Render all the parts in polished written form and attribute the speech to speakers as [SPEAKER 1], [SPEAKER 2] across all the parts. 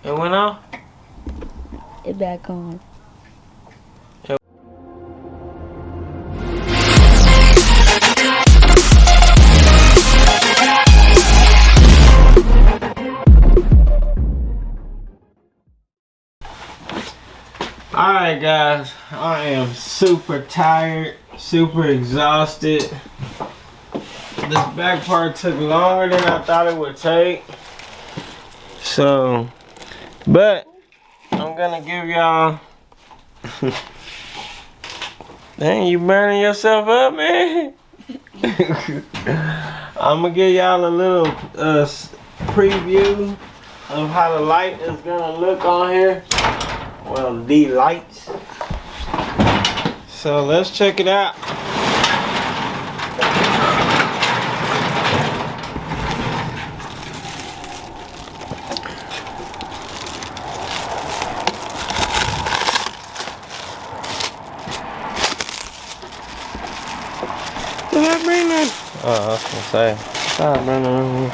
[SPEAKER 1] It went off?
[SPEAKER 2] It back on.
[SPEAKER 1] Alright guys, I am super tired, super exhausted. This back part took longer than I thought it would take. So, but I'm gonna give y'all. Dang, you burning yourself up, man. I'm gonna give y'all a little preview of how the light is gonna look on here. Well, the lights. So let's check it out. Did I bring that? Oh, I was gonna say. I bring it over here.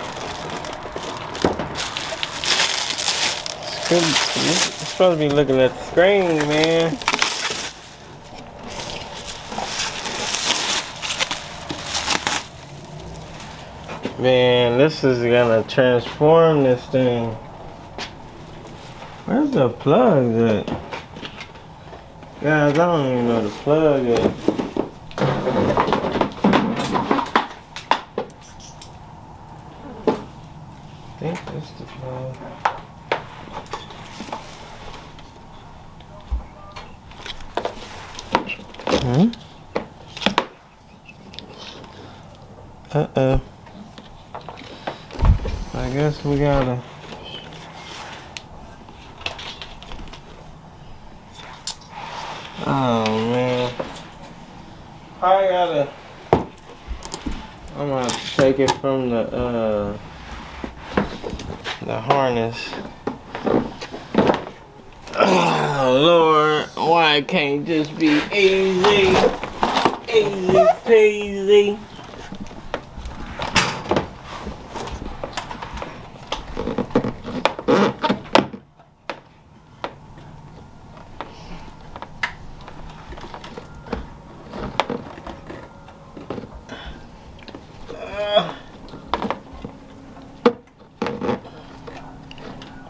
[SPEAKER 1] It's supposed to be looking at the screen, man. Man, this is gonna transform this thing. Where's the plug at? Guys, I don't even know the plug at. I think that's the plug. Uh-oh. I guess we gotta. Oh man. I gotta. I'm gonna have to take it from the harness. Oh Lord, why it can't just be easy? Easy peasy.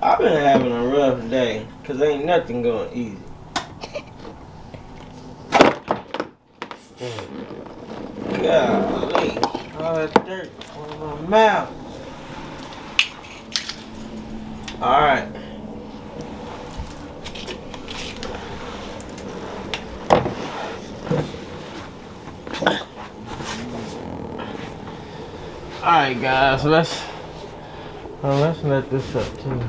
[SPEAKER 1] I've been having a rough day, cause ain't nothing going easy. Golly, all that dirt on my mouth. Alright. Alright guys, let's let this up too.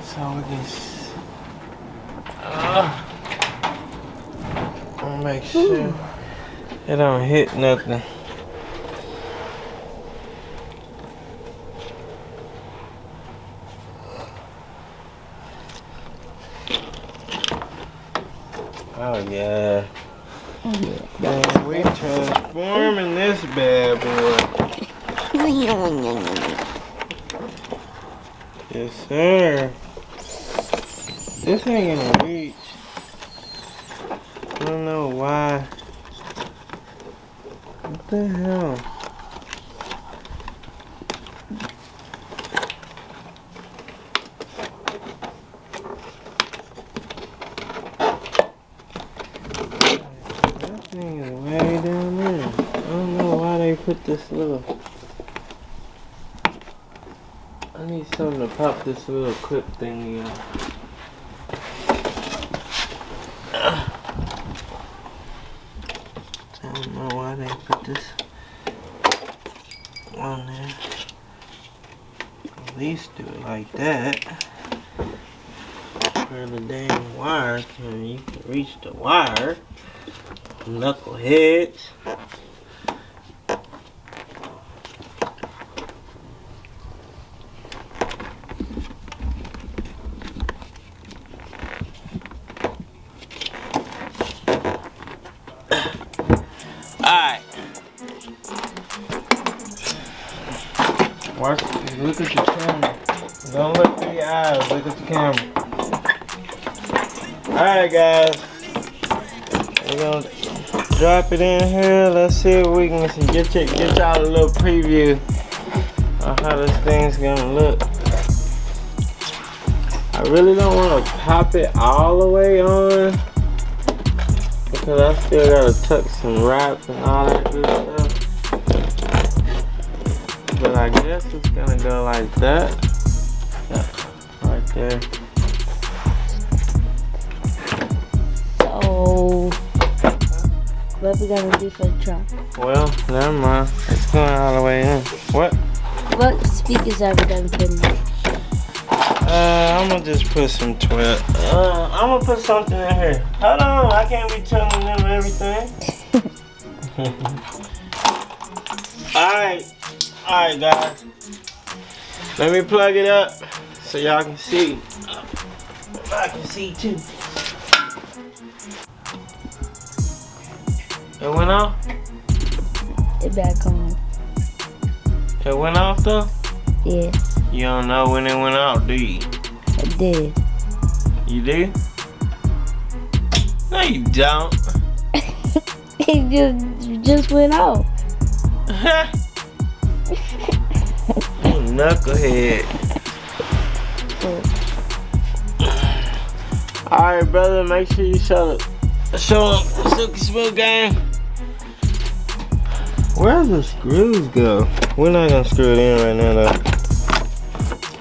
[SPEAKER 1] So we can I'll make sure it don't hit nothing. Oh yeah. Man, we transforming this bad boy. Yes, sir. This ain't gonna reach. I don't know why. What the hell? That thing is way down there. I don't know why they put this little. I need something to pop this little clip thingy on. I don't know why they put this on there. At least do it like that. Where the dang wire can, you can reach the wire. Knuckleheads. Alright. Watch, look at your camera. Don't look through your eyes, guys. Look at the camera. Alright, guys. We're gonna drop it in here. Let's see if we can get y'all a little preview of how this thing's gonna look. I really don't want to pop it all the way on because I still gotta tuck some wraps and all that good stuff. But I guess it's gonna go like that. Yeah, right there.
[SPEAKER 2] So, what we gonna do for the trunk?
[SPEAKER 1] Well, never mind. It's going all the way in. What?
[SPEAKER 2] What speakers are we gonna put in?
[SPEAKER 1] I'm gonna just put some 12. I'm gonna put something in here. Hold on, I can't be telling them everything. Alright, guys. Let me plug it up so y'all can see. I can see too. It went off?
[SPEAKER 2] It back on.
[SPEAKER 1] It went off though?
[SPEAKER 2] Yeah,
[SPEAKER 1] You don't know when it went off, do you?
[SPEAKER 2] I did.
[SPEAKER 1] You do? No, you don't.
[SPEAKER 2] It just went off.
[SPEAKER 1] You knucklehead. Alright, brother, make sure you show them Silky Smooth Gang. Where the screws go? We're not gonna screw it in right now though.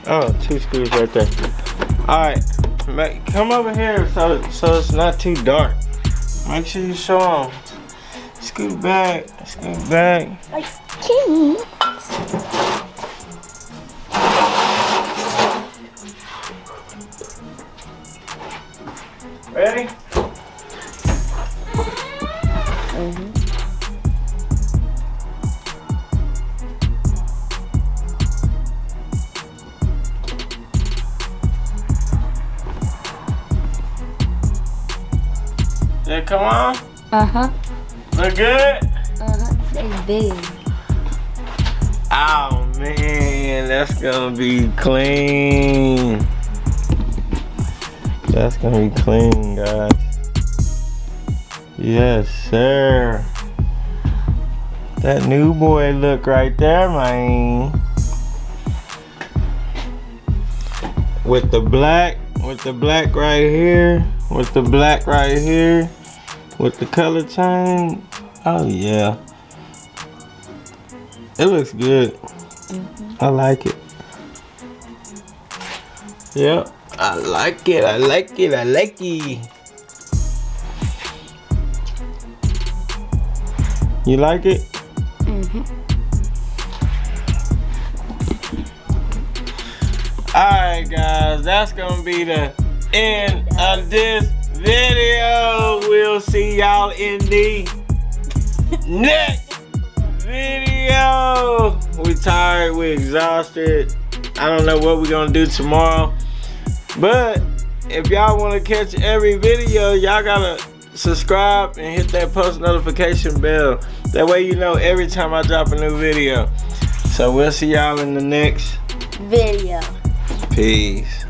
[SPEAKER 1] Oh, 2 screws right there. Alright, come over here so it's not too dark. Make sure you show them. Scoot back, scoot back.
[SPEAKER 2] I can't.
[SPEAKER 1] Ready? Did it come on?
[SPEAKER 2] Uh-huh.
[SPEAKER 1] Look good?
[SPEAKER 2] Uh-huh. They big.
[SPEAKER 1] Oh man, that's gonna be clean. That's gonna be clean, guys. Yes, sir. That new boy look right there, man. With the black right here, with the black right here, with the color change. Oh yeah. It looks good. I like it. Yep. I like it. I like it. I like it. You like it? Alright guys, that's gonna be the end of this video. We'll see y'all in the next video. We tired, we exhausted. I don't know what we're gonna do tomorrow. But if y'all wanna catch every video, y'all gotta subscribe and hit that post notification bell. That way you know every time I drop a new video. So we'll see y'all in the next
[SPEAKER 2] Video.
[SPEAKER 1] Peace.